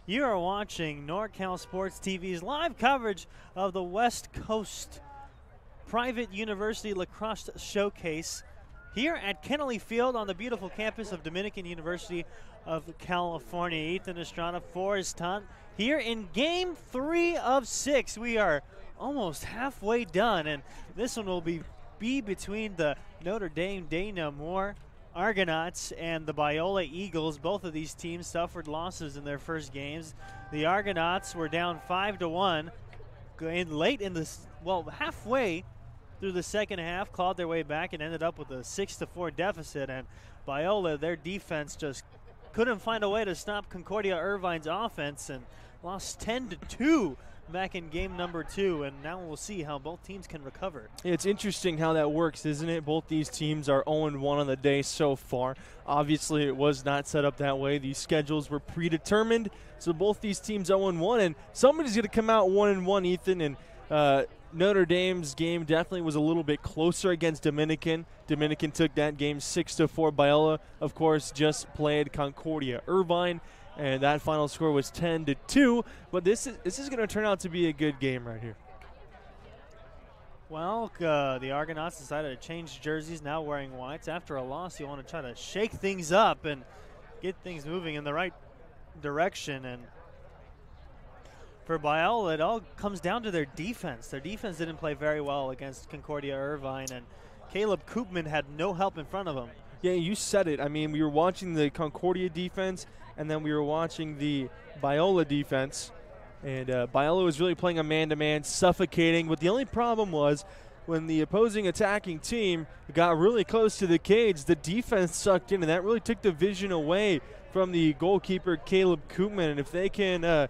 You are watching NorCal Sports TV's live coverage of the West Coast Private University Lacrosse Showcase here at Kennelly Field on the beautiful campus of Dominican University of California. Ethan Estrada for his time here in Game 3 of 6. We are almost halfway done, and this one will be between the Notre Dame Dana-Moore Argonauts and the Biola Eagles. Both of these teams suffered losses in their first games. The Argonauts were down 5-1 late in the, halfway through the second half, clawed their way back and ended up with a 6-4 deficit. And Biola, their defense just couldn't find a way to stop Concordia Irvine's offense and lost 10-2 back in game number 2, and now we'll see how both teams can recover. It's interesting how that works, isn't it? Both these teams are 0-1 on the day so far. Obviously, it was not set up that way. These schedules were predetermined, so both these teams 0-1, and somebody's going to come out 1-1, Ethan, and Notre Dame's game definitely was a little bit closer against Dominican. Dominican took that game 6-4. Biola, of course, just played Concordia Irvine, and that final score was 10-2. But this is going to turn out to be a good game right here. Well, the Argonauts decided to change jerseys, now wearing whites. After a loss, you want to try to shake things up and get things moving in the right direction. And for Biola, it all comes down to their defense. Their defense didn't play very well against Concordia Irvine, and Caleb Koopman had no help in front of him. Yeah, you said it. I mean, we were watching the Concordia defense, and then we were watching the Biola defense. And Biola was really playing a man-to-man, suffocating. But the only problem was when the opposing attacking team got really close to the cage, the defense sucked in, and that really took the vision away from the goalkeeper, Caleb Koopman. And if they can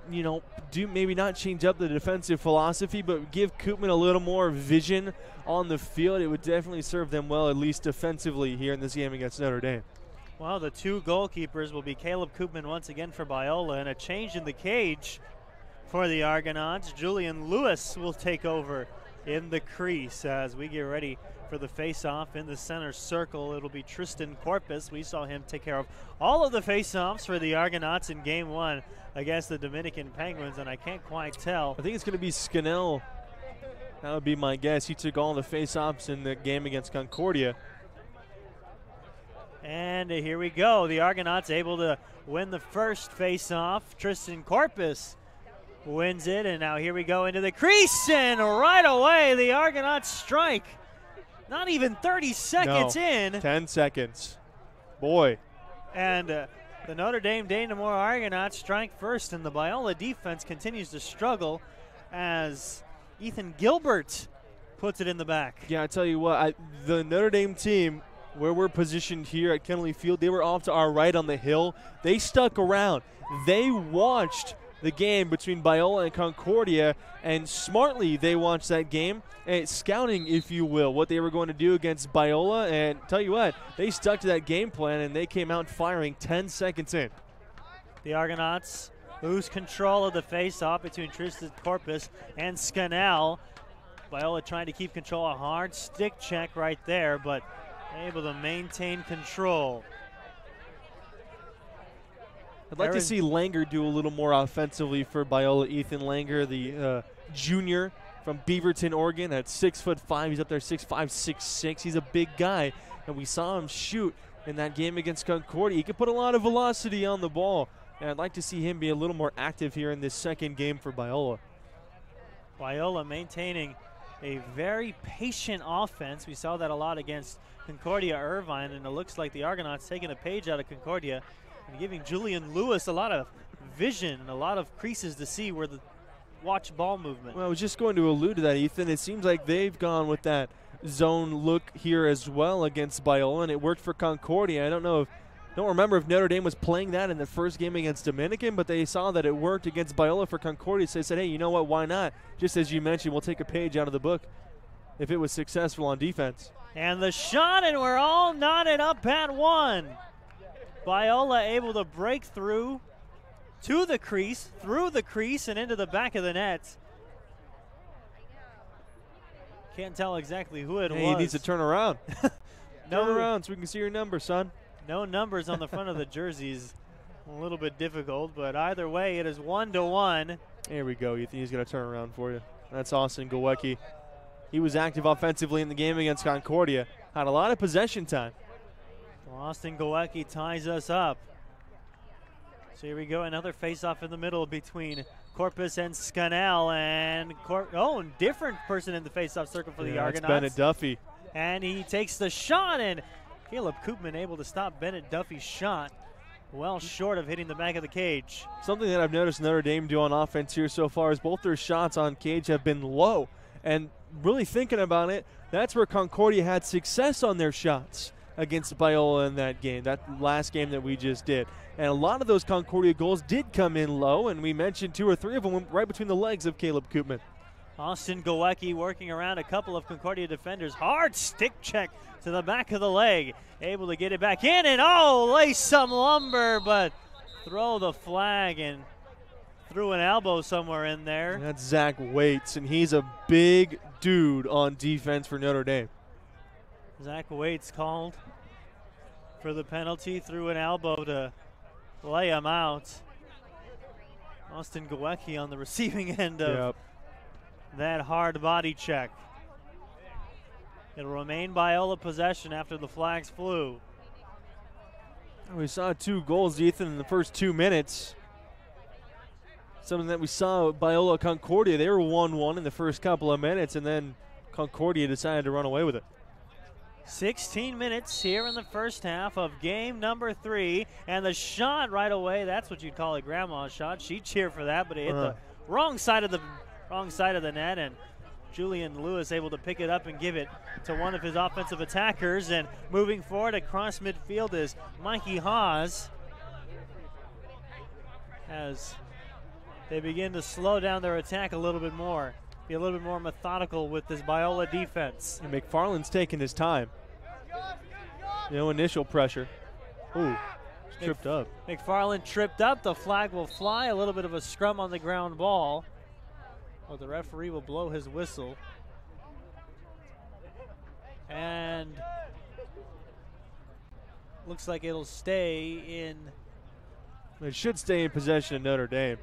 maybe not change up the defensive philosophy, but give Koopman a little more vision on the field, it would definitely serve them well, at least defensively, here in this game against Notre Dame. Well, the two goalkeepers will be Caleb Koopman once again for Biola, and a change in the cage for the Argonauts. Julian Lewis will take over in the crease as we get ready for the face-off in the center circle. It'll be Tristan Corpus. We saw him take care of all of the face-offs for the Argonauts in game 1 against the Dominican Penguins, and I can't quite tell. I think it's going to be SkYNNET. That would be my guess. He took all the face-offs in the game against Concordia. And here we go. The Argonauts able to win the first face-off. Tristan Corpus wins it, and now here we go into the crease, and right away the Argonauts strike. Not even 30 seconds in. 10 seconds. Boy. And the Notre Dame Dana-Moore Argonauts strike first, and the Biola defense continues to struggle as Ethan Gilbert puts it in the back. Yeah, I tell you what, the Notre Dame team, where we're positioned here at Kennelly Field, they were off to our right on the hill. They stuck around. They watched the game between Biola and Concordia, and smartly they watched that game, and scouting, if you will, what they were going to do against Biola. And tell you what, they stuck to that game plan, and they came out firing 10 seconds in. The Argonauts lose control of the face-off between Tristan Corpus and SkYNNET. Biola trying to keep control. A hard stick check right there, but able to maintain control. I'd like to see Langer do a little more offensively for Biola. Ethan Langer, the junior from Beaverton, Oregon, at 6'5". He's up there 6'5", 6'6". He's a big guy, and we saw him shoot in that game against Concordia. He could put a lot of velocity on the ball, and I'd like to see him be a little more active here in this second game for Biola. Biola maintaining a very patient offense. We saw that a lot against Concordia Irvine, and it looks like the Argonauts taking a page out of Concordia and giving Julian Lewis a lot of vision and a lot of creases to see where the watch ball movement. Well, I was just going to allude to that, Ethan. It seems like they've gone with that zone look here as well against Biola, and it worked for Concordia. I don't remember if Notre Dame was playing that in the first game against Dominican, but they saw that it worked against Biola for Concordia, so they said, hey, you know what, why not? Just as you mentioned, we'll take a page out of the book if it was successful on defense. And the shot, and we're all knotted up at 1. Biola able to break through to the crease, through the crease, and into the back of the net. Can't tell exactly who it was. He needs to turn around. Turn around so we can see your number, son. No numbers on the front of the jerseys a little bit difficult, but either way, it is 1-1. There we go, Ethan. He's going to turn around for you. That's Austin Galecki. He was active offensively in the game against Concordia. Had a lot of possession time. Well, Austin Galecki ties us up. So here we go, another face-off in the middle between Corpus and SkYNNET, and different person in the face-off circle for the Argonauts. That's Bennett Duffy. And he takes the shot, and Caleb Koopman able to stop Bennett Duffy's shot, well short of hitting the back of the cage. Something that I've noticed Notre Dame do on offense here so far is both their shots on cage have been low. And really thinking about it, that's where Concordia had success on their shots against Biola in that game, that last game that we just did. And a lot of those Concordia goals did come in low, and we mentioned 2 or 3 of them went right between the legs of Caleb Koopman. Austin Galecki working around a couple of Concordia defenders. Hard stick check to the back of the leg. Able to get it back in, and lay some lumber, but throw the flag and threw an elbow somewhere in there. That's Zach Waits, and he's a big dude on defense for Notre Dame. Zach Waits called for the penalty, threw an elbow to lay him out. Austin Galecki on the receiving end of that hard body check. It'll remain Biola possession after the flags flew. We saw 2 goals, Ethan, in the first 2 minutes. Something that we saw at Biola Concordia. They were 1-1 in the first couple of minutes, and then Concordia decided to run away with it. 16 minutes here in the first half of game number 3, and the shot right away, that's what you'd call a grandma's shot. She'd cheer for that, but it hit the wrong side of the net, and Julian Lewis able to pick it up and give it to one of his offensive attackers. And moving forward across midfield is Mikey Haas, as they begin to slow down their attack a little bit more, be a little bit more methodical with this Biola defense. And McFarland's taking his time. No initial pressure. Ooh, tripped up. McFarland tripped up. The flag will fly. A little bit of a scrum on the ground ball. Well, the referee will blow his whistle. And looks like it'll stay in. It should stay in possession of Notre Dame,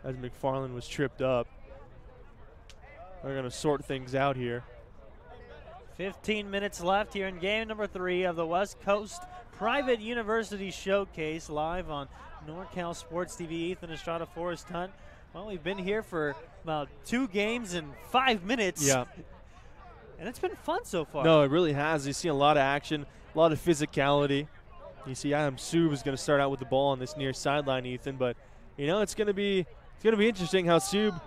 as McFarland was tripped up. They're going to sort things out here. 15 minutes left here in game number 3 of the West Coast Private University Showcase, live on NorCal Sports TV. Ethan Estrada, Forrest Hunt. Well, we've been here for about 2 games in 5 minutes. Yeah. And it's been fun so far. No, it really has. You see a lot of action, a lot of physicality. You see Adam Sub is going to start out with the ball on this near sideline, Ethan. But, you know, it's going to be interesting how Sub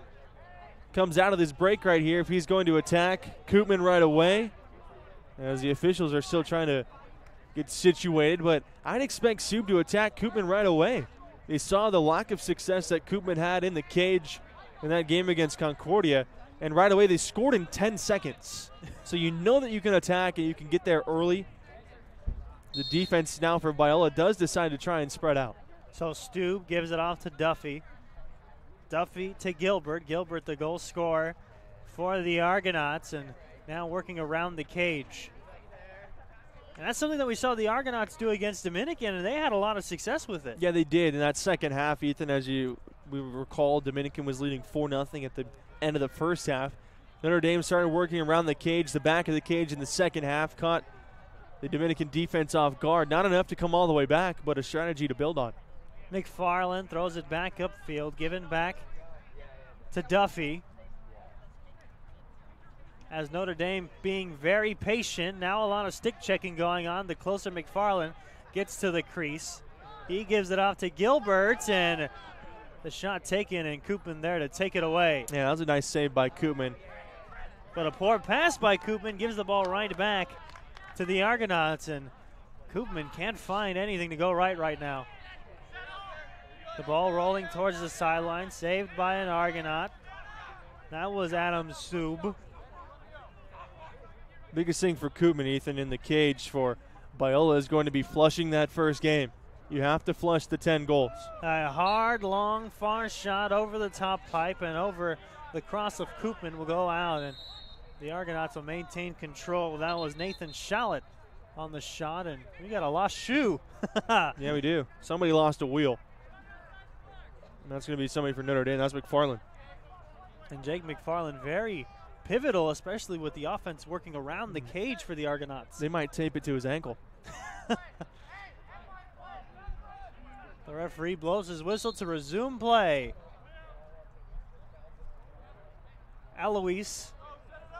comes out of this break right here, if he's going to attack Koopman right away, as the officials are still trying to get situated. But I'd expect Sub to attack Koopman right away. They saw the lack of success that Koopman had in the cage in that game against Concordia, and right away they scored in 10 seconds. So you know that you can attack and you can get there early. The defense now for Biola does decide to try and spread out. So Stube gives it off to Duffy. Duffy to Gilbert. Gilbert, the goal scorer for the Argonauts, and now working around the cage. And that's something that we saw the Argonauts do against Dominican, and they had a lot of success with it. Yeah, they did. In that second half, Ethan, as we recall, Dominican was leading 4-0 at the end of the first half. Notre Dame started working around the cage, the back of the cage in the second half, caught the Dominican defense off guard. Not enough to come all the way back, but a strategy to build on. McFarland throws it back upfield, given back to Duffy. As Notre Dame being very patient. Now a lot of stick checking going on. The closer McFarland gets to the crease, he gives it off to Gilbert, and the shot taken, and Koopman there to take it away. Yeah, that was a nice save by Koopman. But a poor pass by Koopman gives the ball right back to the Argonauts, and Koopman can't find anything to go right now. The ball rolling towards the sideline, saved by an Argonaut. That was Adam Sub. Biggest thing for Koopman, Ethan, in the cage for Biola is going to be flushing that first game. You have to flush the 10 goals. A hard, long, far shot over the top pipe and over the cross of Koopman will go out, and the Argonauts will maintain control. That was Nathan Shallett on the shot, and we got a lost shoe. Yeah, we do. Somebody lost a wheel. And that's going to be somebody for Notre Dame. That's McFarland. And Jake McFarland, very pivotal, especially with the offense working around the cage for the Argonauts. They might tape it to his ankle. The referee blows his whistle to resume play. Eloise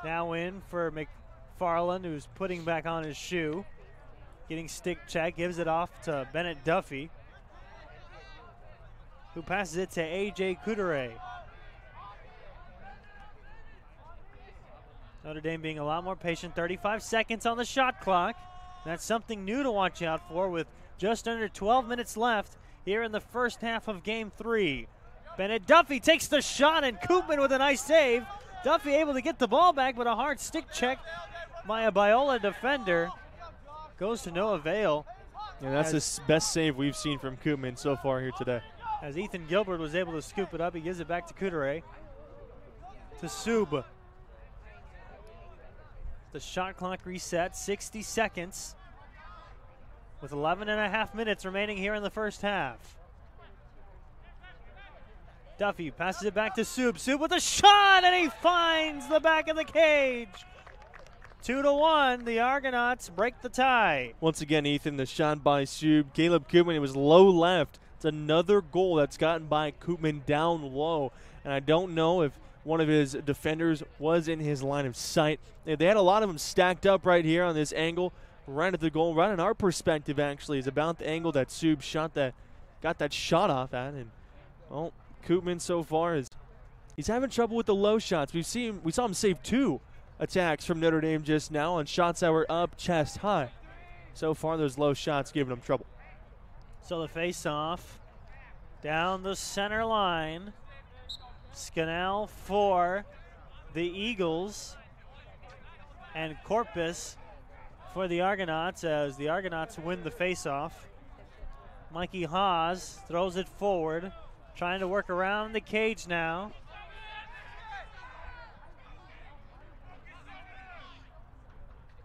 now in for McFarland, who's putting back on his shoe. Getting stick check, gives it off to Bennett Duffy, who passes it to A.J. Coudray. Notre Dame being a lot more patient. 35 seconds on the shot clock. That's something new to watch out for with just under 12 minutes left here in the first half of Game 3. Bennett Duffy takes the shot, and Koopman with a nice save. Duffy able to get the ball back, but a hard stick check by a Biola defender goes to no avail. And that's the best save we've seen from Koopman so far here today. As Ethan Gilbert was able to scoop it up, he gives it back to Coudray. To Sub. The shot clock reset, 60 seconds with 11.5 minutes remaining here in the first half. Duffy passes it back to Sub. Sub with a shot, and he finds the back of the cage. 2-1, the Argonauts break the tie. Once again, Ethan, the shot by Sub. Caleb Koopman, it was low left. It's another goal that's gotten by Koopman down low. And I don't know if one of his defenders was in his line of sight. They had a lot of them stacked up right here on this angle, right at the goal. Right in our perspective, actually, is about the angle that Sub got that shot off at. And, well, Koopman so far he's having trouble with the low shots. We saw him save 2 attacks from Notre Dame just now on shots that were up chest high. So far, those low shots giving him trouble. So the face-off down the center line. SkYNNET for the Eagles, and Corpus for the Argonauts as the Argonauts win the face-off. Mikey Haas throws it forward, trying to work around the cage now.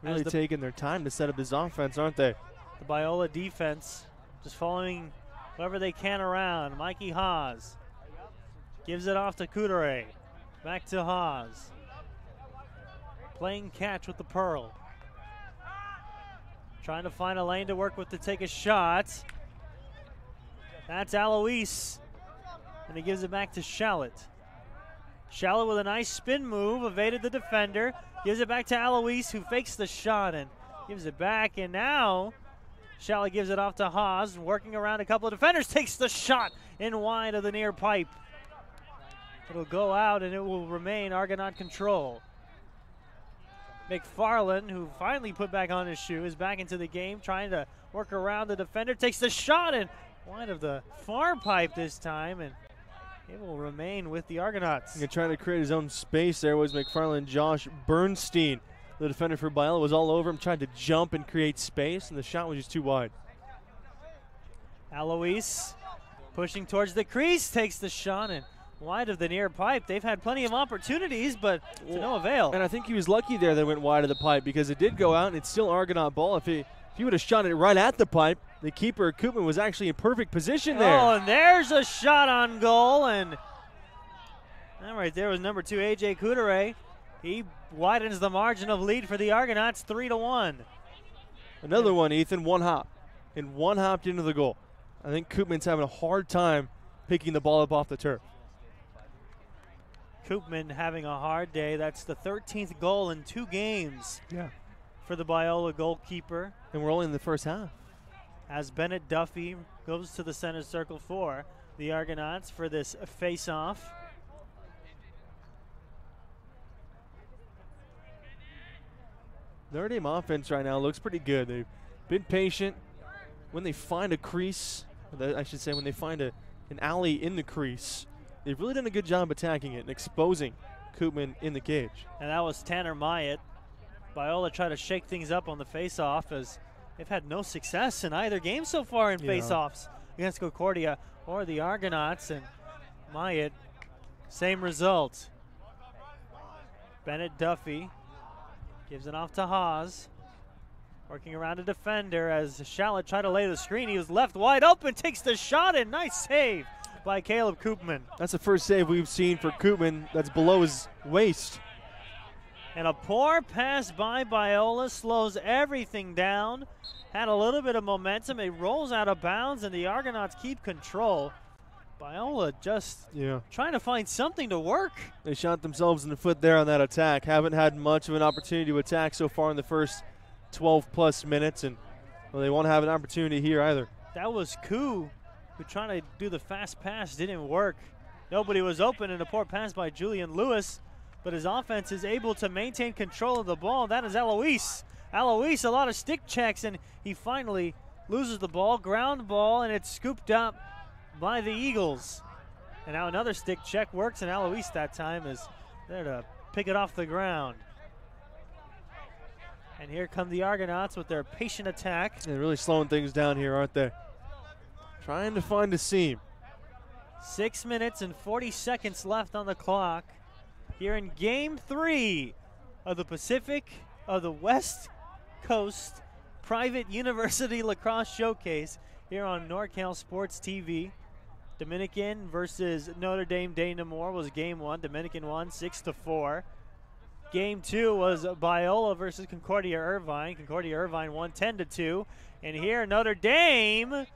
Really taking their time to set up this offense, aren't they? The Biola defense just following whoever they can around. Mikey Haas gives it off to Coudray. Back to Haas. Playing catch with the Pearl. Trying to find a lane to work with to take a shot. That's Alois. And he gives it back to Shallot. Shallot with a nice spin move, evaded the defender. Gives it back to Alois, who fakes the shot and gives it back. And now Shallot gives it off to Haas, working around a couple of defenders. Takes the shot in wide of the near pipe. It'll go out and it will remain Argonaut control. McFarland, who finally put back on his shoe, is back into the game, trying to work around the defender. Takes the shot and wide of the far pipe this time, and it will remain with the Argonauts. Trying to create his own space there was McFarland. Josh Bernstein, the defender for Biola, was all over him, trying to jump and create space, and the shot was just too wide. Alois pushing towards the crease, takes the shot and wide of the near pipe. They've had plenty of opportunities, but to no avail. And I think he was lucky there that it went wide of the pipe, because it did go out, and it's still Argonaut ball. If he would have shot it right at the pipe, the keeper, Koopman, was actually in perfect position there. Oh, and there's a shot on goal, and that right there was number 2, A.J. Coudray. He widens the margin of lead for the Argonauts, 3-1. Another one, Ethan, one hop, and one hopped into the goal. I think Koopman's having a hard time picking the ball up off the turf. Koopman having a hard day. That's the 13th goal in 2 games Yeah. for the Biola goalkeeper. And we're only in the first half. As Bennett Duffy goes to the center circle for the Argonauts for this face-off. Notre Dame offense right now looks pretty good. They've been patient. When they find a crease, I should say when they find an alley in the crease, they've really done a good job attacking it and exposing Koopman in the cage. And that was Tanner Myatt. Biola tried to shake things up on the face-off as they've had no success in either game so far in face-offs against Concordia or the Argonauts. And Myatt, same result. Bennett Duffy gives it off to Haas. Working around a defender as Shallot tried to lay the screen. He was left wide open, takes the shot, and nice save by Caleb Koopman. That's the first save we've seen for Koopman that's below his waist. And a poor pass by Biola slows everything down. Had a little bit of momentum. It rolls out of bounds, and the Argonauts keep control. Biola just trying to find something to work. They shot themselves in the foot there on that attack. Haven't had much of an opportunity to attack so far in the first 12-plus minutes, and well, they won't have an opportunity here either. That was Koo, who trying to do the fast pass didn't work. Nobody was open, and a poor pass by Julian Lewis, but his offense is able to maintain control of the ball. That is Eloise. Eloise, a lot of stick checks, and he finally loses the ball. Ground ball, and it's scooped up by the Eagles. And now another stick check works, and Eloise that time is there to pick it off the ground. And here come the Argonauts with their patient attack. They're really slowing things down here, aren't they? Trying to find a seam. 6 minutes and 40 seconds left on the clock here in Game 3 of the West Coast Private University Lacrosse Showcase here on NorCal Sports TV. Dominican versus Notre Dame de Namur was Game 1. Dominican won 6-4. Game 2 was Biola versus Concordia Irvine. Concordia Irvine won 10-2. And here Notre Dame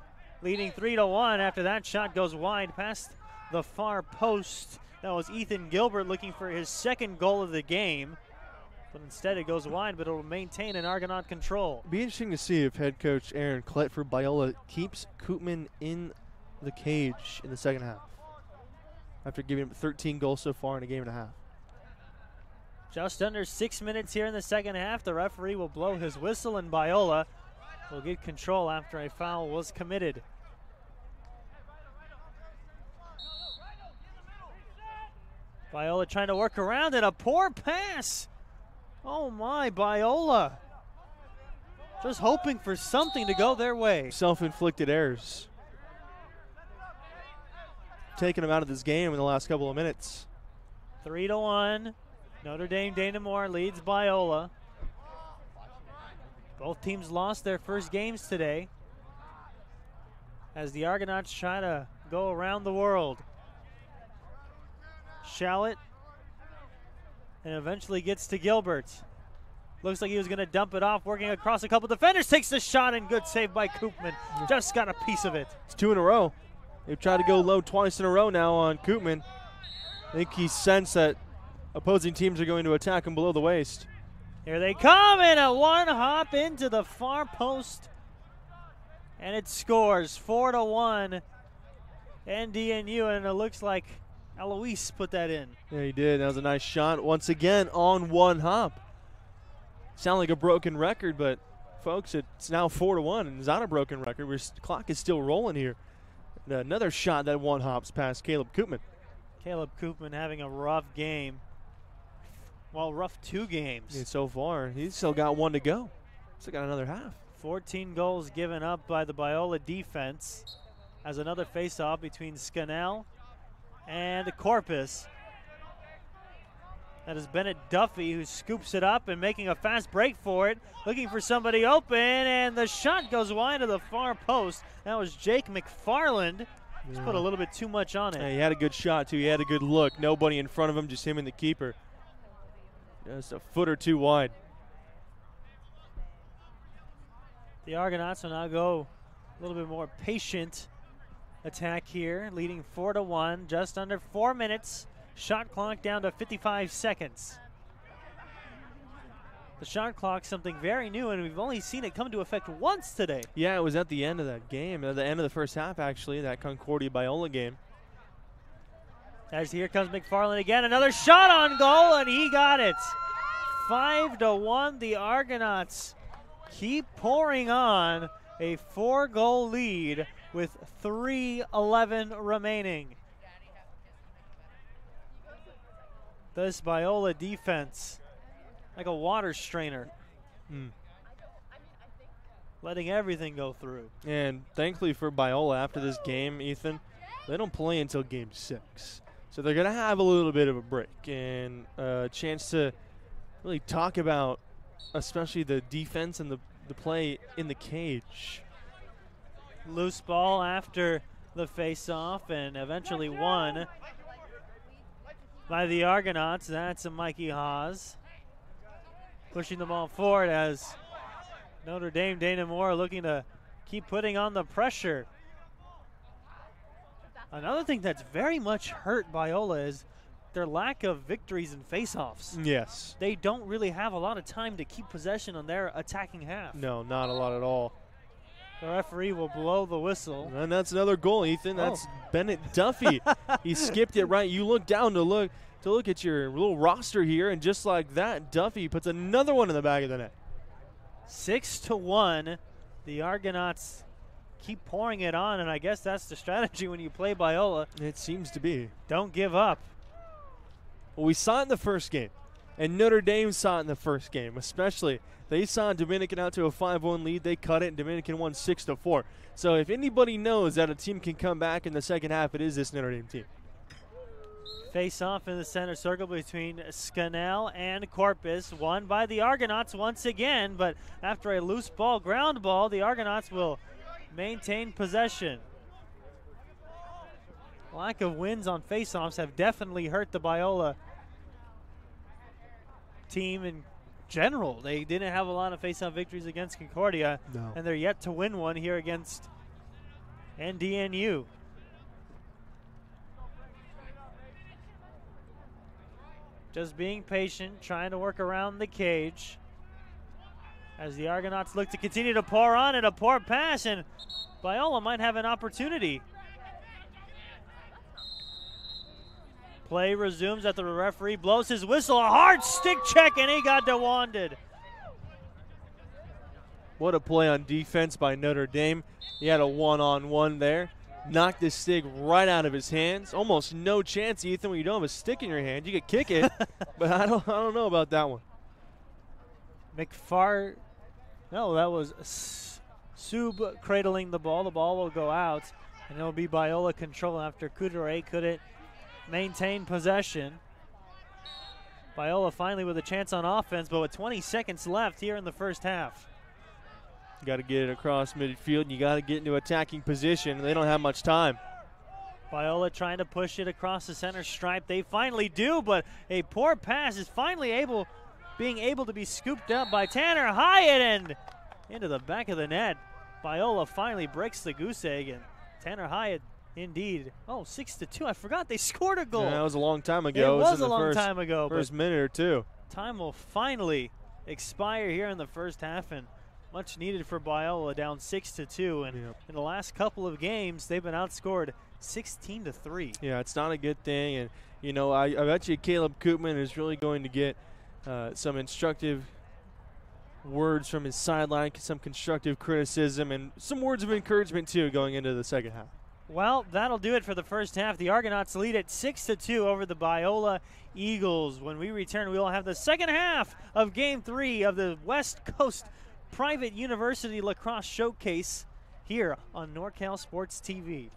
leading 3-1 after that shot goes wide past the far post. That was Ethan Gilbert looking for his second goal of the game. But instead it goes wide, but it will maintain an Argonaut control. Be interesting to see if head coach Aaron Klett for Biola keeps Koopman in the cage in the second half after giving him 13 goals so far in a game and a half. Just under 6 minutes here in the second half. The referee will blow his whistle, and Biola will get control after a foul was committed. Biola trying to work around it. A poor pass. Oh my, Biola. Just hoping for something to go their way. Self-inflicted errors. Taking them out of this game in the last couple of minutes. 3-1. Notre Dame de Namur leads Biola. Both teams lost their first games today as the Argonauts try to go around the world. Shallot, and eventually gets to Gilbert. Looks like he was going to dump it off, working across a couple defenders. Takes the shot, and good save by Koopman. Just got a piece of it. It's 2 in a row. They've tried to go low twice in a row now on Koopman. I think he sensed that opposing teams are going to attack him below the waist. Here they come, and a one hop into the far post, and it scores 4-1 NDNU, and it looks like Eloise put that in. Yeah, he did. That was a nice shot once again on one hop. Sound like a broken record, but folks, it's now 4-1, and it's not a broken record. The clock is still rolling here. And another shot that one hops past Caleb Koopman. Caleb Koopman having a rough game. Well, rough 2 games. Yeah, so far, he's still got 1 to go. Still got another half. 14 goals given up by the Biola defense as another face-off between SkYNNET and Corpus. That is Bennett Duffy who scoops it up and making a fast break for it, looking for somebody open, and the shot goes wide of the far post. That was Jake McFarland. Just put a little bit too much on it. Yeah, he had a good shot, too. He had a good look. Nobody in front of him, just him and the keeper. Just a foot or 2 wide. The Argonauts will now go a little bit more patient attack here, leading 4-1, just under 4 minutes. Shot clock down to 55 seconds. The shot clock, something very new, and we've only seen it come into effect once today. Yeah, it was at the end of that game, at the end of the first half, actually, that Concordia-Biola game. As here comes McFarland again, another shot on goal, and he got it. 5-1, the Argonauts keep pouring on a 4-goal lead with 3:11 remaining. This Biola defense, like a water strainer, letting everything go through. And thankfully for Biola, after this game, Ethan, they don't play until Game 6. So they're going to have a little bit of a break and a chance to really talk about especially the defense and the play in the cage. Loose ball after the face-off and eventually won by the Argonauts. That's a Mikey Haas pushing the ball forward as Notre Dame, Dana Moore looking to keep putting on the pressure. Another thing that's very much hurt Biola is their lack of victories in face-offs. Yes. They don't really have a lot of time to keep possession on their attacking half. No, not a lot at all. The referee will blow the whistle. And that's another goal, Ethan. That's Bennett Duffy. He skipped it right. You look down to look at your little roster here, and just like that, Duffy puts another one in the back of the net. 6-1. The Argonauts keep pouring it on, and I guess that's the strategy when you play Biola. It seems to be. Don't give up. Well, we saw it in the first game, and Notre Dame saw it in the first game, especially. They saw Dominican out to a 5-1 lead. They cut it, and Dominican won 6-4. So if anybody knows that a team can come back in the second half, it is this Notre Dame team. Face off in the center circle between SkYNNET and Corpus, won by the Argonauts once again, but after a loose ball, ground ball, the Argonauts will maintain possession. Lack of wins on face-offs have definitely hurt the Biola team in general. They didn't have a lot of face-off victories against Concordia, and they're yet to win one here against NDNU. Just being patient, trying to work around the cage as the Argonauts look to continue to pour on it. A poor pass, and Biola might have an opportunity. Play resumes after the referee blows his whistle. A hard stick check, and he got dewanded. What a play on defense by Notre Dame. He had a one-on-one there. Knocked the stick right out of his hands. Almost no chance, Ethan, when you don't have a stick in your hand. You could kick it, but I don't know about that one. No, that was Sub cradling the ball. The ball will go out, and it'll be Biola control after Coudray couldn't maintain possession. Biola finally with a chance on offense, but with 20 seconds left here in the first half. You got to get it across midfield, and you got to get into attacking position, and they don't have much time. Biola trying to push it across the center stripe. They finally do, but a poor pass is finally being able to be scooped up by Tanner Hyatt and into the back of the net. Biola finally breaks the goose egg, and Tanner Hyatt indeed. 6-2. I forgot they scored a goal. Yeah, that was a long time ago. It was a long time ago. First minute or two. Time will finally expire here in the first half, and much needed for Biola, down 6-2. And in the last couple of games, they've been outscored 16-3. Yeah, it's not a good thing. And, you know, I bet you Caleb Koopman is really going to get some instructive words from his sideline, some constructive criticism, and some words of encouragement, too, going into the second half. Well, that'll do it for the first half. The Argonauts lead at 6-2 over the Biola Eagles. When we return, we will have the second half of Game 3 of the West Coast Private University Lacrosse Showcase here on NorCal Sports TV.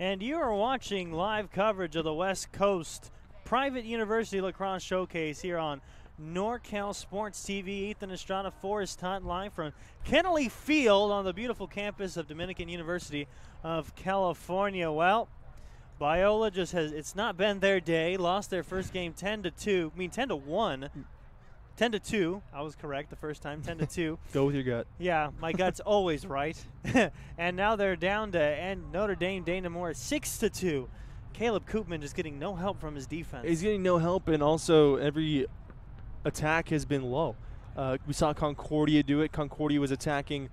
And you are watching live coverage of the West Coast Private University Lacrosse Showcase here on NorCal Sports TV. Ethan Estrada, Forrest Hunt, live from Kennelly Field on the beautiful campus of Dominican University of California. Well, Biola just it's not been their day. Lost their first game 10-2. I mean 10-1. 10-2. I was correct the first time. 10-2. Go with your gut. Yeah, my gut's always right. And now they're down to Notre Dame Dana Moore 6-2. Caleb Koopman just getting no help from his defense. He's getting no help, and also every attack has been low. We saw Concordia do it. Concordia was attacking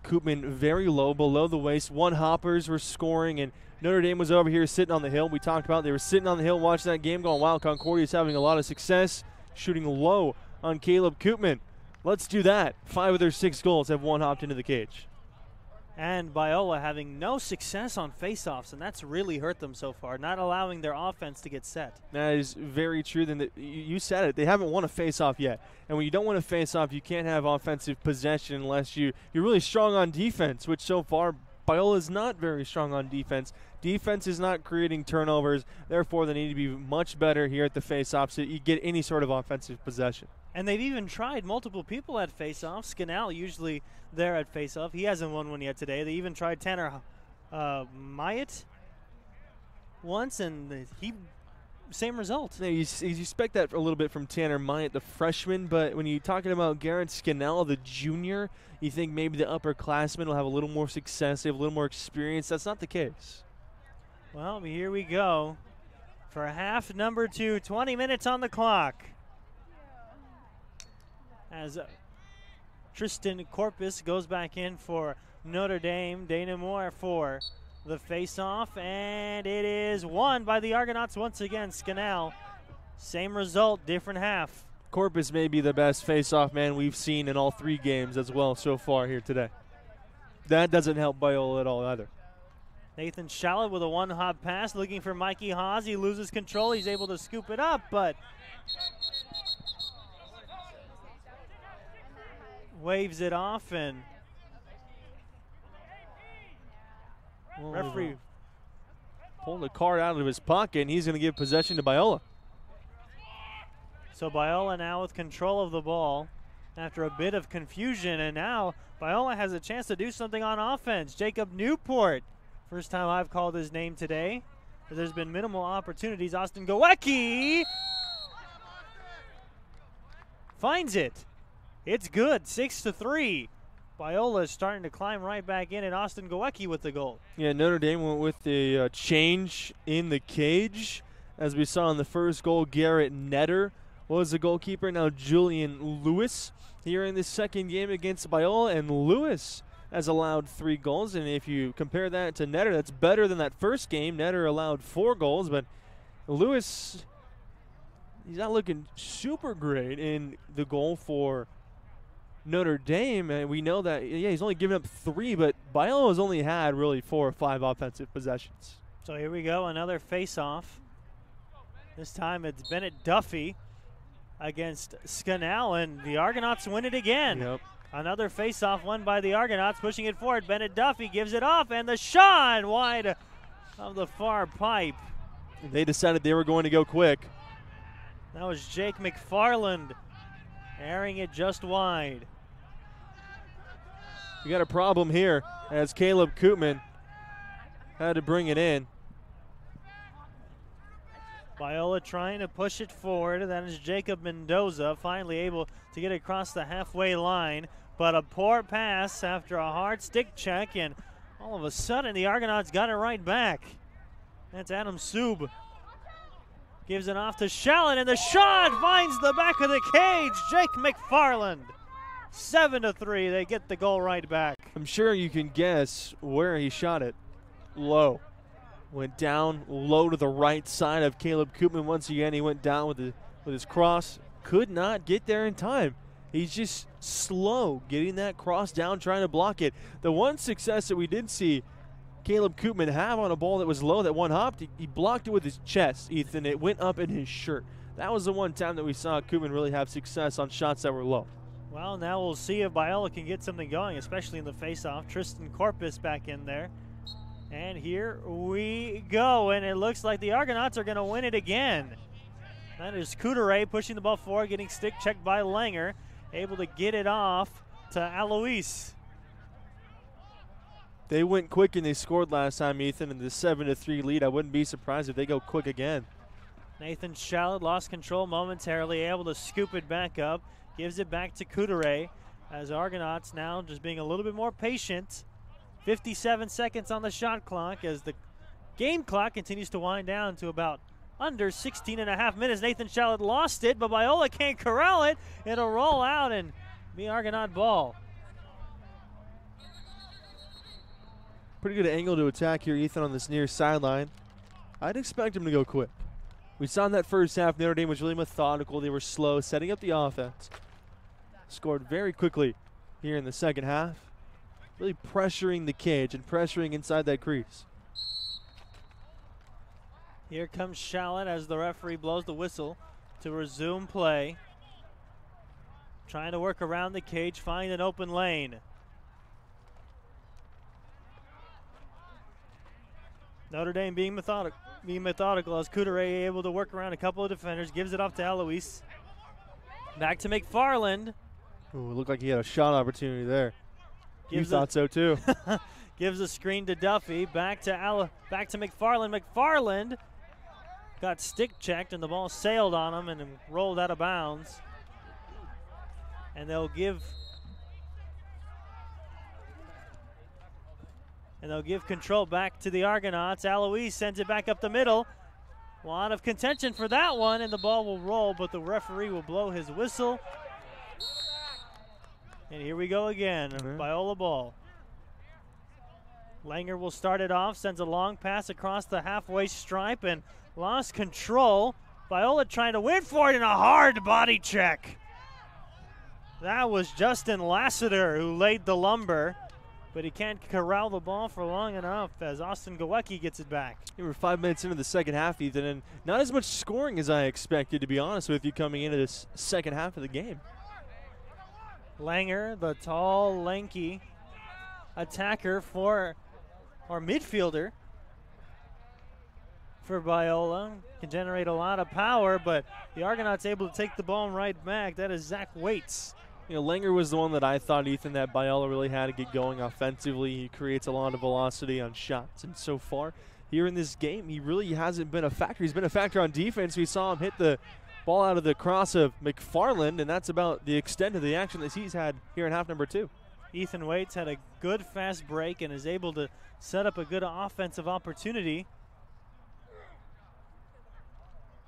Koopman very low, below the waist. One-hoppers were scoring, and Notre Dame was over here sitting on the hill. We talked about they were sitting on the hill watching that game going, wow, Concordia's having a lot of success shooting low on Caleb Koopman. Let's do that. 5 of their 6 goals have one-hopped into the cage. And Biola having no success on faceoffs, and that's really hurt them so far, not allowing their offense to get set. That is very true. Then you said it. They haven't won a faceoff yet. And when you don't win a faceoff, you can't have offensive possession unless you're really strong on defense, which so far Biola is not very strong on defense. Defense is not creating turnovers. Therefore, they need to be much better here at the faceoff so you get any sort of offensive possession. And they've even tried multiple people at faceoff. SkYNNET usually there at faceoff. He hasn't won one yet today. They even tried Tanner Myatt once, and same result. Yeah, you expect that a little bit from Tanner Myatt, the freshman, but when you're talking about Garrett SkYNNET, the junior, you think maybe the upperclassmen will have a little more success, they have a little more experience. That's not the case. Well, here we go for half number 2, 20 minutes on the clock. As Tristan Corpus goes back in for Notre Dame, Dana Moore for the face-off, and it is won by the Argonauts once again. SkYNNET, same result, different half. Corpus may be the best face-off man we've seen in all 3 games as well so far here today. That doesn't help Biola at all either. Nathan Shallot with a one-hop pass, looking for Mikey Haas. He loses control. He's able to scoop it up, but waves it off, and referee pulled the card out of his pocket, and he's going to give possession to Biola. So Biola now with control of the ball after a bit of confusion, and now Biola has a chance to do something on offense. Jacob Newport, first time I've called his name today. There's been minimal opportunities. Austin Galecki finds it. It's good, 6-3. Biola is starting to climb right back in, and Austin Galecki with the goal. Yeah, Notre Dame went with the change in the cage. As we saw in the first goal, Garrett Netter was the goalkeeper. Now Julian Lewis here in the second game against Biola, and Lewis has allowed 3 goals. And if you compare that to Netter, that's better than that first game. Netter allowed 4 goals, but Lewis, he's not looking super great in the goal for Notre Dame, and we know that, yeah, he's only given up 3, but Biola has only had really 4 or 5 offensive possessions. So here we go, another face-off. This time it's Bennett Duffy against SkYNNET, and the Argonauts win it again. Yep. Another face-off won by the Argonauts, pushing it forward. Bennett Duffy gives it off, and the shot wide of the far pipe. They decided they were going to go quick. That was Jake McFarland airing it just wide. We got a problem here as Caleb Koopman had to bring it in. Biola trying to push it forward. That is Jacob Mendoza finally able to get across the halfway line, but a poor pass after a hard stick check, and all of a sudden the Argonauts got it right back. That's Adam Sub. Gives it off to Shallot, and the shot finds the back of the cage. Jake McFarland. 7-3. They get the goal right back. I'm sure you can guess where he shot it. Low. Went down low to the right side of Caleb Koopman. Once again, he went down with his cross. Could not get there in time. He's just slow getting that cross down, trying to block it. The one success that we did see Caleb Koopman have on a ball that was low, that one hopped, he blocked it with his chest, Ethan. It went up in his shirt. That was the one time that we saw Koopman really have success on shots that were low. Well, now we'll see if Biola can get something going, especially in the faceoff. Tristan Corpus back in there. And here we go, and it looks like the Argonauts are going to win it again. That is Couteret pushing the ball forward, getting stick checked by Langer, able to get it off to Alois. They went quick and they scored last time, Ethan, in the 7-3 lead. I wouldn't be surprised if they go quick again. Nathan Shallot lost control momentarily, able to scoop it back up, gives it back to Couteret, as Argonauts now just being a little bit more patient. 57 seconds on the shot clock as the game clock continues to wind down to about under 16.5 minutes. Nathan Shallot lost it, but Biola can't corral it. It'll roll out and be Argonaut ball. Pretty good angle to attack here, Ethan, on this near sideline. I'd expect him to go quick. We saw in that first half, Notre Dame was really methodical. They were slow, setting up the offense. Scored very quickly here in the second half. Really pressuring the cage and pressuring inside that crease. Here comes Shallot as the referee blows the whistle to resume play. Trying to work around the cage, find an open lane. Notre Dame being methodical as Couteret able to work around a couple of defenders, gives it off to Alois. Back to McFarland. Ooh, it looked like he had a shot opportunity there. You Gives thought so too. Gives a screen to Duffy. Back to McFarland. McFarland got stick checked and the ball sailed on him and rolled out of bounds. And they'll give control back to the Argonauts. Alois sends it back up the middle. A lot of contention for that one, and the ball will roll, but the referee will blow his whistle. And here we go again, Biola ball. Langer will start it off, sends a long pass across the halfway stripe and lost control. Biola trying to win for it in a hard body check. That was Justin Lassiter who laid the lumber, but he can't corral the ball for long enough as Austin Galecki gets it back. We were 5 minutes into the second half, Ethan, and not as much scoring as I expected, to be honest with you, coming into this second half of the game. Langer, the tall, lanky attacker or midfielder for Biola, can generate a lot of power, but the Argonauts able to take the ball right back. That is Zach Waits. You know, Langer was the one that I thought, Ethan, that Biola really had to get going offensively. He creates a lot of velocity on shots, and so far here in this game, he really hasn't been a factor. He's been a factor on defense. We saw him hit the ball out of the cross of McFarland, and that's about the extent of the action that he's had here in half number 2. Ethan Waits had a good fast break and is able to set up a good offensive opportunity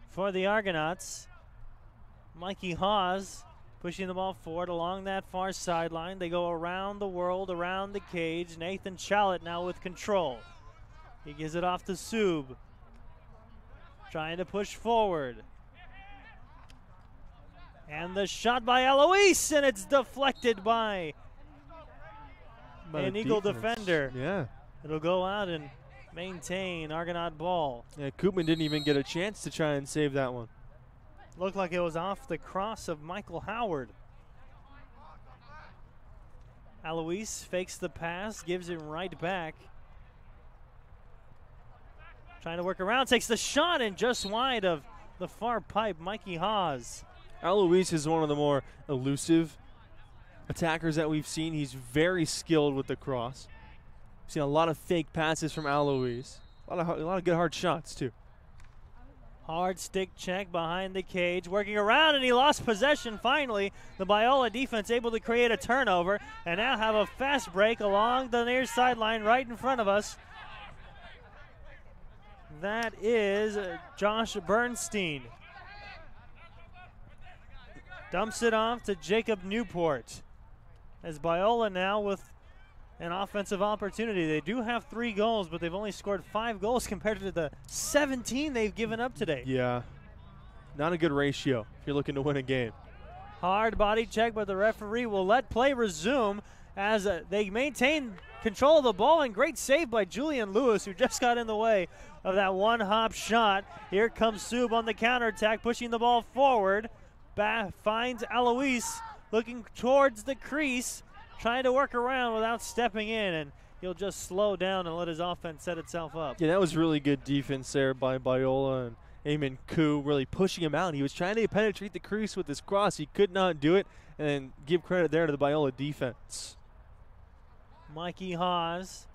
for the Argonauts. Mikey Hawes pushing the ball forward along that far sideline. They go around the world, around the cage. Nathan Shallot now with control. He gives it off to Sub. Trying to push forward. And the shot by Alois, and it's deflected by an Eagle defender. Yeah. It'll go out and maintain Argonaut ball. Yeah, Koopman didn't even get a chance to try and save that one. Looked like it was off the cross of Michael Howard. Alois fakes the pass, gives it right back. Trying to work around, takes the shot, and just wide of the far pipe, Mikey Hawes. Alois is one of the more elusive attackers that we've seen. He's very skilled with the cross. We've seen a lot of fake passes from Alois. A lot of good hard shots, too. Hard stick check behind the cage, working around, and he lost possession finally. The Biola defense able to create a turnover and now have a fast break along the near sideline right in front of us. That is Josh Bernstein. Dumps it off to Jacob Newport. As Biola now with an offensive opportunity. They do have 3 goals, but they've only scored 5 goals compared to the 17 they've given up today. Yeah, not a good ratio if you're looking to win a game. Hard body check, but the referee will let play resume as they maintain control of the ball, and great save by Julian Lewis, who just got in the way of that one-hop shot. Here comes Sub on the counterattack, pushing the ball forward. Finds Alois looking towards the crease, trying to work around without stepping in, and he'll just slow down and let his offense set itself up. Yeah, that was really good defense there by Biola and Eamon Koo, really pushing him out. He was trying to penetrate the crease with his cross. He could not do it, and give credit there to the Biola defense. Mikey Haas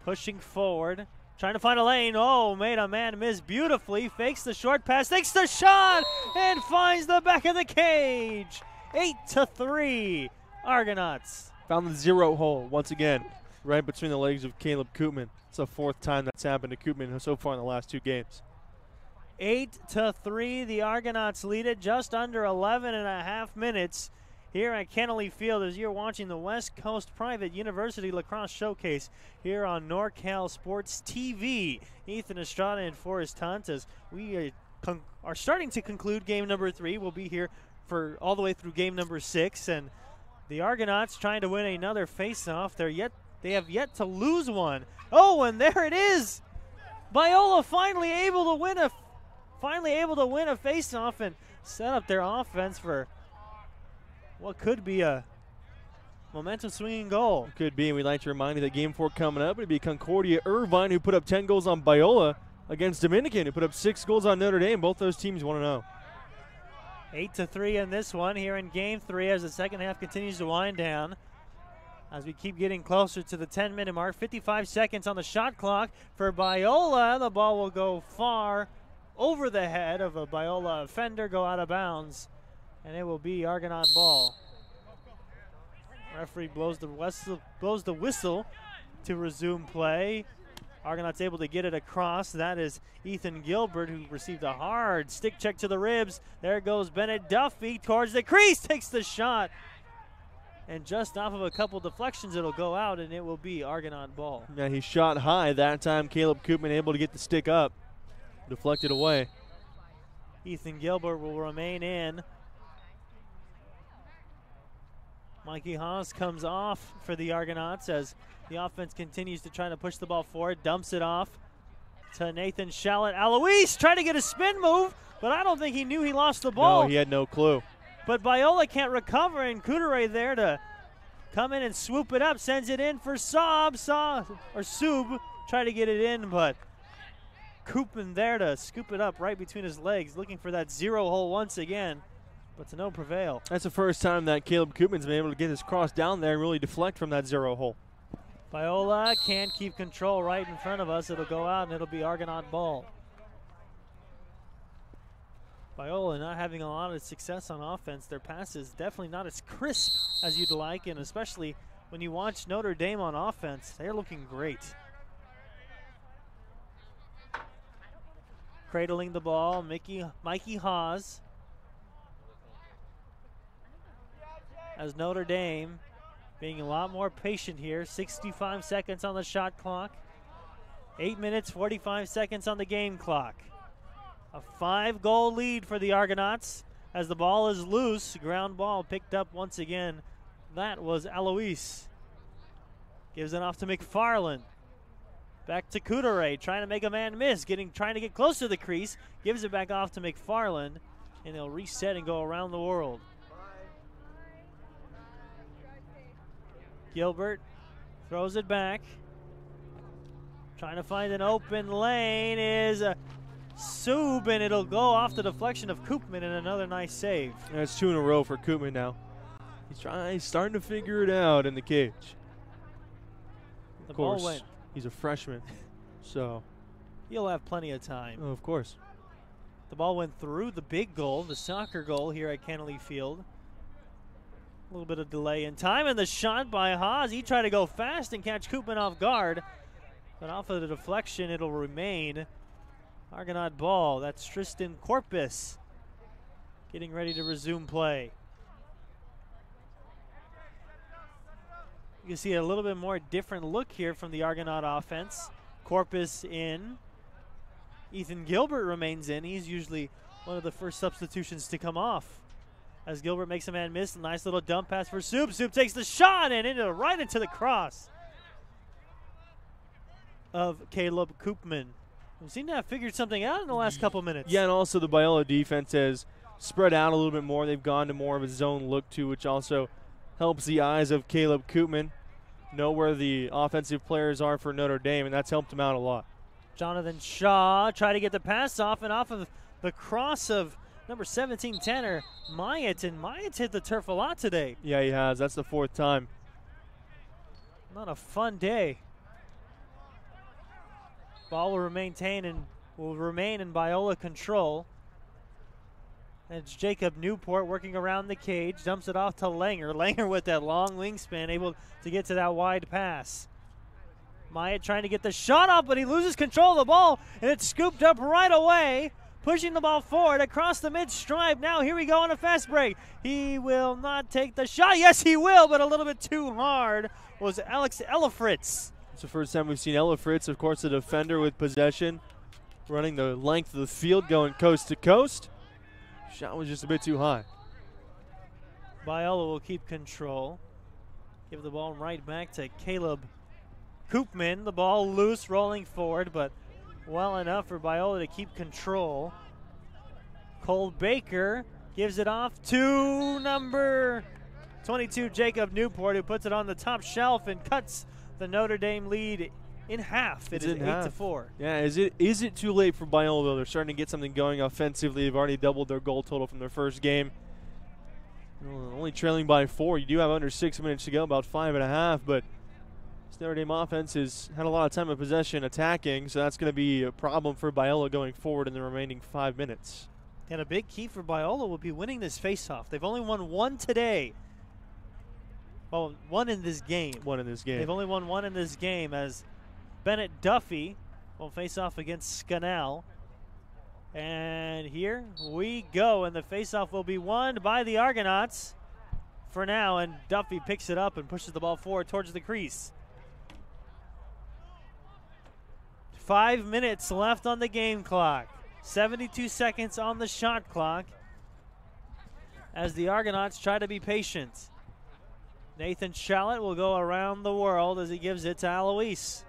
pushing forward, trying to find a lane. Oh, made a man miss beautifully. Fakes the short pass, takes the shot, and finds the back of the cage. 8-3, Argonauts. Found the 0 hole once again, right between the legs of Caleb Koopman. It's the 4th time that's happened to Koopman so far in the last 2 games. 8-3, the Argonauts lead it just under 11.5 minutes here at Kennelly Field as you're watching the West Coast Private University Lacrosse Showcase here on NorCal Sports TV. Ethan Estrada and Forrest Hunt as we are starting to conclude game number 3. We'll be here for all the way through game number 6, and the Argonauts trying to win another face-off. They have yet to lose one. Oh, and there it is! Biola finally able to win a face-off and set up their offense for what could be a momentum swinging goal. Could be, and we'd like to remind you that game 4 coming up, it'd be Concordia Irvine, who put up 10 goals on Biola, against Dominican, who put up 6 goals on Notre Dame. Both those teams 1-0. 8-3 in this one here in game 3 as the second half continues to wind down. As we keep getting closer to the 10-minute mark, 55 seconds on the shot clock for Biola. The ball will go far over the head of a Biola offender, go out of bounds, and it will be Argonaut ball. Referee blows the whistle to resume play. Argonauts able to get it across. That is Ethan Gilbert, who received a hard stick check to the ribs. There goes Bennett Duffy towards the crease, takes the shot. And just off of a couple deflections, it'll go out, and it will be Argonaut ball. Yeah, he shot high. That time, Caleb Koopman able to get the stick up. Deflected away. Ethan Gilbert will remain in. Mikey Haas comes off for the Argonauts as the offense continues to try to push the ball forward. Dumps it off to Nathan Shallett. Alois trying to get a spin move, but I don't think he knew he lost the ball. No, he had no clue. But Biola can't recover, and Couture there to come in and swoop it up. Sends it in for Sub, try to get it in, but Koopman there to scoop it up right between his legs, looking for that 0 hole once again, but to no prevail. That's the first time that Caleb Koopman's been able to get his cross down there and really deflect from that 0 hole. Biola can't keep control right in front of us. It'll go out, and it'll be Argonaut ball. Biola not having a lot of success on offense. Their passes definitely not as crisp as you'd like, and especially when you watch Notre Dame on offense, they're looking great. Cradling the ball, Mikey Haas. As Notre Dame being a lot more patient here. 65 seconds on the shot clock. 8 minutes, 45 seconds on the game clock. A 5-goal lead for the Argonauts as the ball is loose. Ground ball picked up once again. That was Alois. Gives it off to McFarland. Back to Couture, trying to make a man miss. Trying to get close to the crease. Gives it back off to McFarland, and they'll reset and go around the world. Gilbert throws it back. Trying to find an open lane is Sub, and it'll go off the deflection of Koopman, and another nice save. That's 2 in a row for Koopman now. He's starting to figure it out in the cage. The of course, ball went. He's a freshman, so he'll have plenty of time. Oh, of course. The ball went through the big goal, the soccer goal here at Kennelly Field. A little bit of delay in time, and the shot by Haas. He tried to go fast and catch Koopman off guard, but off of the deflection, it'll remain Argonaut ball. That's Tristan Corpus getting ready to resume play. You can see a little bit more different look here from the Argonaut offense. Corpus in. Ethan Gilbert remains in. He's usually one of the first substitutions to come off. As Gilbert makes a man miss, a nice little dump pass for Sub. Sub takes the shot and right into the cross of Caleb Koopman. We seem to have figured something out in the last couple minutes. Yeah, and also the Biola defense has spread out a little bit more. They've gone to more of a zone look too, which also helps the eyes of Caleb Koopman. know where the offensive players are for Notre Dame, and that's helped them out a lot. Jonathan Shaw tried to get the pass off, and off of the cross of number 17, Tanner Myatt, and Myatt's hit the turf a lot today. Yeah, he has. That's the 4th time. Not a fun day. Ball will remain in Biola control. And it's Jacob Newport working around the cage, dumps it off to Langer. Langer with that long wingspan, able to get to that wide pass. Myatt trying to get the shot off, but he loses control of the ball, and it's scooped up right away, pushing the ball forward across the mid-stripe. Now here we go on a fast break. He will not take the shot. Yes, he will, but a little bit too hard was Alex Ellifritz. It's the first time we've seen Ellifritz, of course, a defender with possession, running the length of the field, going coast to coast. Shot was just a bit too high. Biola will keep control. Give the ball right back to Caleb Koopman. The ball loose, rolling forward, but well enough for Biola to keep control. Cole Baker gives it off to number 22, Jacob Newport, who puts it on the top shelf and cuts the Notre Dame lead in half. It is 8-4. Yeah, is it too late for Biola, though? They're starting to get something going offensively. They've already doubled their goal total from their first game. Only trailing by 4. You do have under 6 minutes to go, about 5.5, but this Notre Dame offense has had a lot of time of possession attacking, so that's going to be a problem for Biola going forward in the remaining 5 minutes. And a big key for Biola will be winning this faceoff. They've only won one today. Well, one in this game. They've only won one in this game, as Bennett Duffy will face off against SkYNNET. And here we go, and the faceoff will be won by the Argonauts for now, and Duffy picks it up and pushes the ball forward towards the crease. 5 minutes left on the game clock. 72 seconds on the shot clock as the Argonauts try to be patient. Nathan Shallett will go around the world as he gives it to Alois.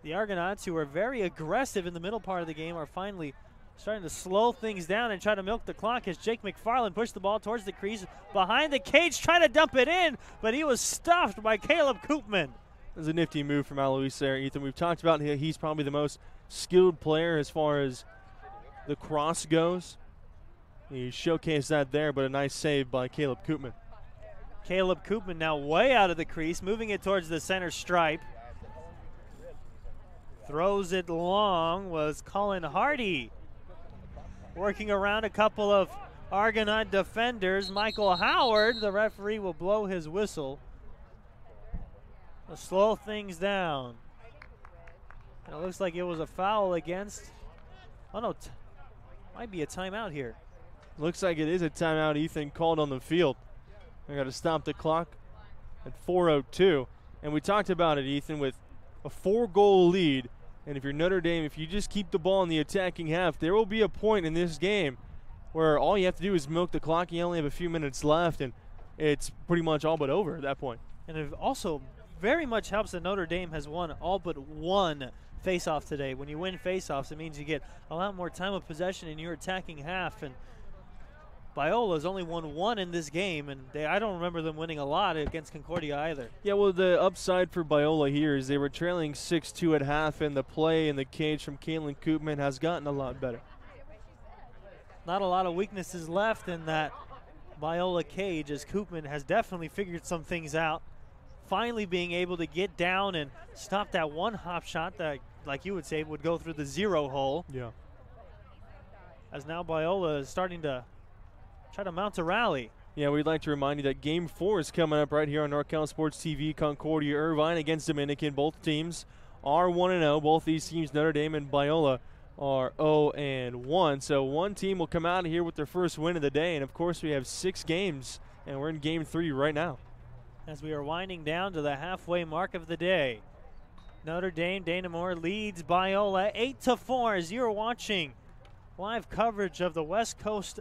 The Argonauts, who are very aggressive in the middle part of the game, are finally starting to slow things down and try to milk the clock as Jake McFarland pushed the ball towards the crease behind the cage, trying to dump it in, but he was stuffed by Caleb Koopman. It was a nifty move from Alois there, Ethan. We've talked about he's probably the most skilled player as far as the cross goes. He showcased that there, but a nice save by Caleb Koopman. Caleb Koopman now way out of the crease, moving it towards the center stripe. Throws it long was Colin Hardy. Working around a couple of Argonaut defenders. Michael Howard, the referee, will blow his whistle to slow things down. And it looks like it was a foul against, oh no, might be a timeout here. Looks like it is a timeout, Ethan, called on the field. I got to stop the clock at 4:02. And we talked about it, Ethan, with a 4-goal lead. And if you're Notre Dame, if you just keep the ball in the attacking half, there will be a point in this game where all you have to do is milk the clock. You only have a few minutes left, and it's pretty much all but over at that point. And it also very much helps that Notre Dame has won all but one faceoff today. When you win faceoffs, it means you get a lot more time of possession in your attacking half. And Biola's only won one in this game, and I don't remember them winning a lot against Concordia either. Yeah, well, the upside for Biola here is they were trailing 6-2 at half, and the play in the cage from Caleb Koopman has gotten a lot better. Not a lot of weaknesses left in that Biola cage, as Koopman has definitely figured some things out. Finally being able to get down and stop that one hop shot that, like you would say, would go through the zero hole. Yeah. As now Biola is starting to try to mount a rally. Yeah, we'd like to remind you that Game 4 is coming up right here on NorCal Sports TV. Concordia Irvine against Dominican. Both teams are 1-0. Both these teams, Notre Dame and Biola, are 0-1. So one team will come out of here with their first win of the day. And, of course, we have 6 games, and we're in Game 3 right now. As we are winding down to the halfway mark of the day. Notre Dame, Dana Moore leads Biola 8-4 as you're watching live coverage of the West Coast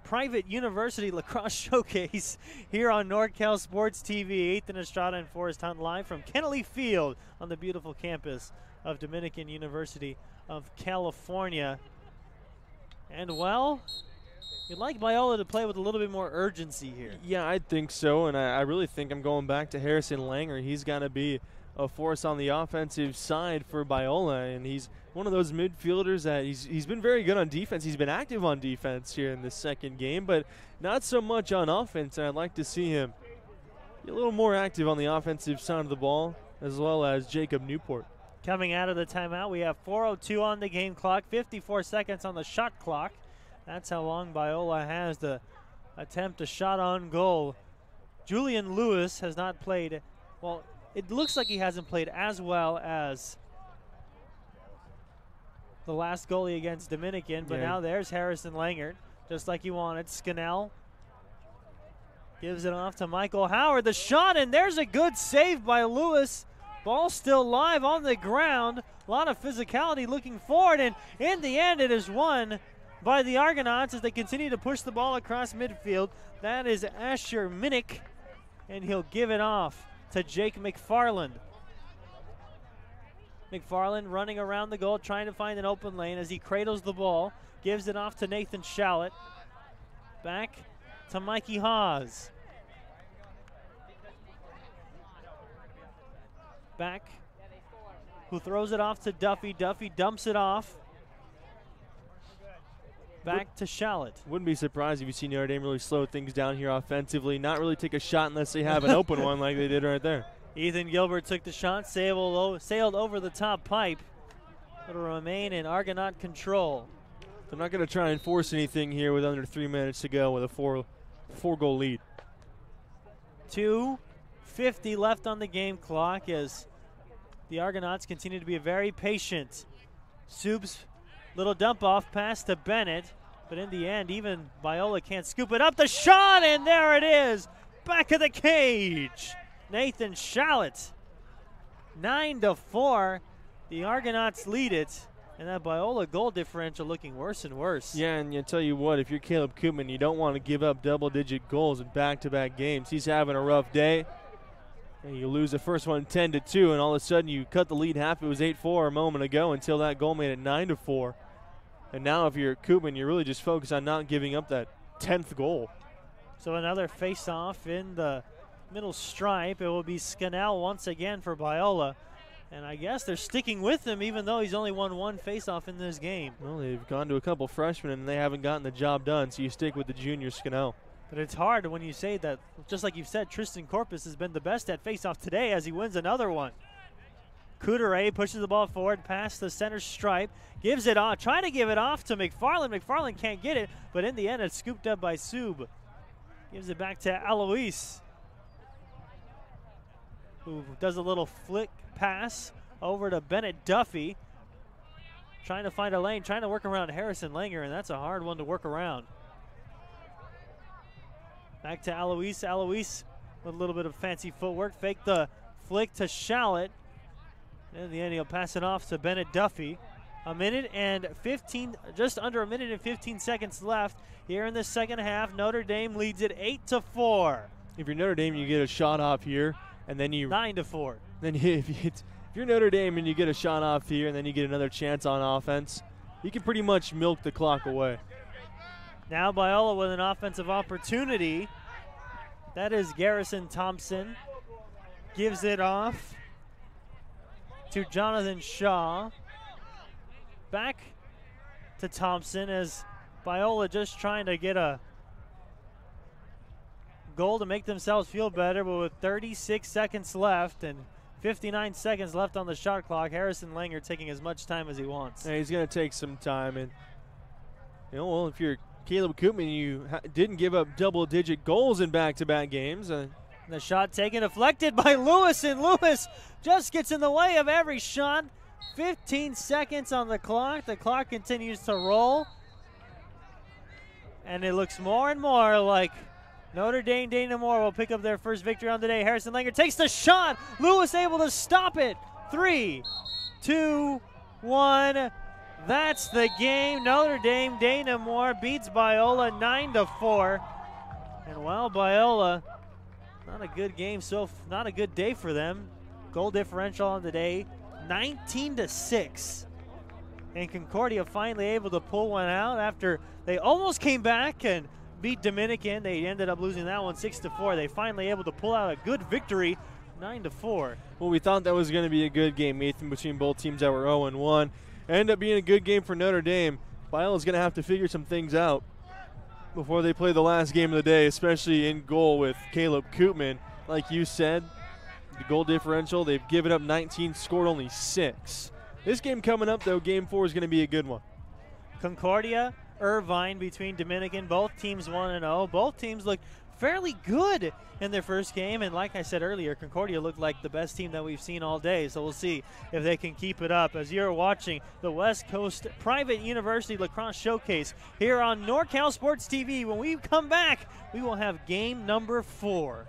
Private University Lacrosse Showcase here on NorCal Sports TV. Ethan Estrada and Forrest Hunt live from Kennelly Field on the beautiful campus of Dominican University of California. And well, You'd like Biola to play with a little bit more urgency here. Yeah, I think so, and I really think I'm going back to Harrison Langer. He's got to be a force on the offensive side for Biola, and he's one of those midfielders that he's been very good on defense. He's been active on defense here in the second game, but not so much on offense, and I'd like to see him be a little more active on the offensive side of the ball, as well as Jacob Newport. Coming out of the timeout, we have 4:02 on the game clock, 54 seconds on the shot clock. That's how long Biola has to attempt a shot on goal. Julian Lewis has not played, well, it looks like he hasn't played as well as the last goalie against Dominican, but now there's Harrison Langert, just like he wanted. SkYNNET gives it off to Michael Howard. The shot, and there's a good save by Lewis. Ball still live on the ground. A lot of physicality looking forward, and in the end it is won by the Argonauts as they continue to push the ball across midfield. That is Asher Minnick, and he'll give it off to Jake McFarland. McFarland running around the goal, trying to find an open lane as he cradles the ball, gives it off to Nathan Shallett. Back to Mikey Haas. Back, who throws it off to Duffy. Duffy dumps it off. Back to Shallett. Wouldn't be surprised if you see Notre Dame really slow things down here offensively, not really take a shot unless they have an open one like they did right there. Ethan Gilbert took the shot, sailed over the top pipe. It'll remain in Argonaut control. They're not going to try and force anything here with under 3 minutes to go with a four-goal lead. 2:50 left on the game clock as the Argonauts continue to be very patient. Sub's little dump-off pass to Bennett, but in the end, even Biola can't scoop it up. The shot, and there it is! Back of the cage! Nathan Shallett. 9-4. The Argonauts lead it, and that Biola goal differential looking worse and worse. Yeah, and I tell you what, if you're Caleb Koopman, you don't want to give up double-digit goals in back-to-back games. He's having a rough day. And you lose the first one 10-2, and all of a sudden you cut the lead half. It was 8-4 a moment ago until that goal made it 9-4. And now if you're Koopman, you're really just focused on not giving up that 10th goal. So another face-off in the middle stripe. It will be SkYNNET once again for Biola. And I guess they're sticking with him even though he's only won one face-off in this game. Well, they've gone to a couple freshmen and they haven't gotten the job done, so you stick with the junior SkYNNET. But it's hard when you say that, just like you've said, Tristan Corpus has been the best at face-off today as he wins another one. Couteret pushes the ball forward past the center stripe, gives it off, trying to give it off to McFarland. McFarland can't get it, but in the end it's scooped up by Sub. Gives it back to Alois, who does a little flick pass over to Bennett Duffy. Trying to find a lane, trying to work around Harrison Langer, and that's a hard one to work around. Back to Alois. Alois with a little bit of fancy footwork. Fake the flick to Shallett. In the end, he'll pass it off to Bennett Duffy. Just under a minute and 15 seconds left here in the second half. Notre Dame leads it 8-4. If you're Notre Dame, you get a shot off here, and then you 9-4. Then if you're Notre Dame and you get a shot off here, and then you get another chance on offense, you can pretty much milk the clock away. Now Biola with an offensive opportunity. That is Garrison Thompson. Gives it off to Jonathan Shaw. Back to Thompson as Biola just trying to get a goal to make themselves feel better, but with 36 seconds left and 59 seconds left on the shot clock, Harrison Langer taking as much time as he wants. Yeah, he's going to take some time, and well, if you're Caleb Koopman, you didn't give up double-digit goals in back-to-back games. The shot taken, deflected by Lewis, and Lewis just gets in the way of every shot. 15 seconds on the clock. The clock continues to roll. And it looks more and more like Notre Dame Dana Moore will pick up their first victory on the day. Harrison Langer takes the shot. Lewis able to stop it. 3, 2, 1. That's the game. Notre Dame Dana Moore beats Biola 9-4. And while Biola, not a good game, not a good day for them. Goal differential on the day, 19-6. and Concordia finally able to pull one out after they almost came back and beat Dominican. They ended up losing that one 6-4. They finally able to pull out a good victory, 9-4. Well, we thought that was going to be a good game, Ethan, between both teams that were 0-1. Ended up being a good game for Notre Dame. Biola's going to have to figure some things out before they play the last game of the day, especially in goal with Caleb Koopman. Like you said, the goal differential, they've given up 19, scored only 6. This game coming up, though, game 4 is going to be a good one. Concordia, Irvine between Dominican, both teams 1-0. Both teams look fairly good in their first game, and like I said earlier, Concordia looked like the best team that we've seen all day, so we'll see if they can keep it up as you're watching the West Coast Private University Lacrosse Showcase here on NorCal Sports TV. When we come back, we will have game number 4.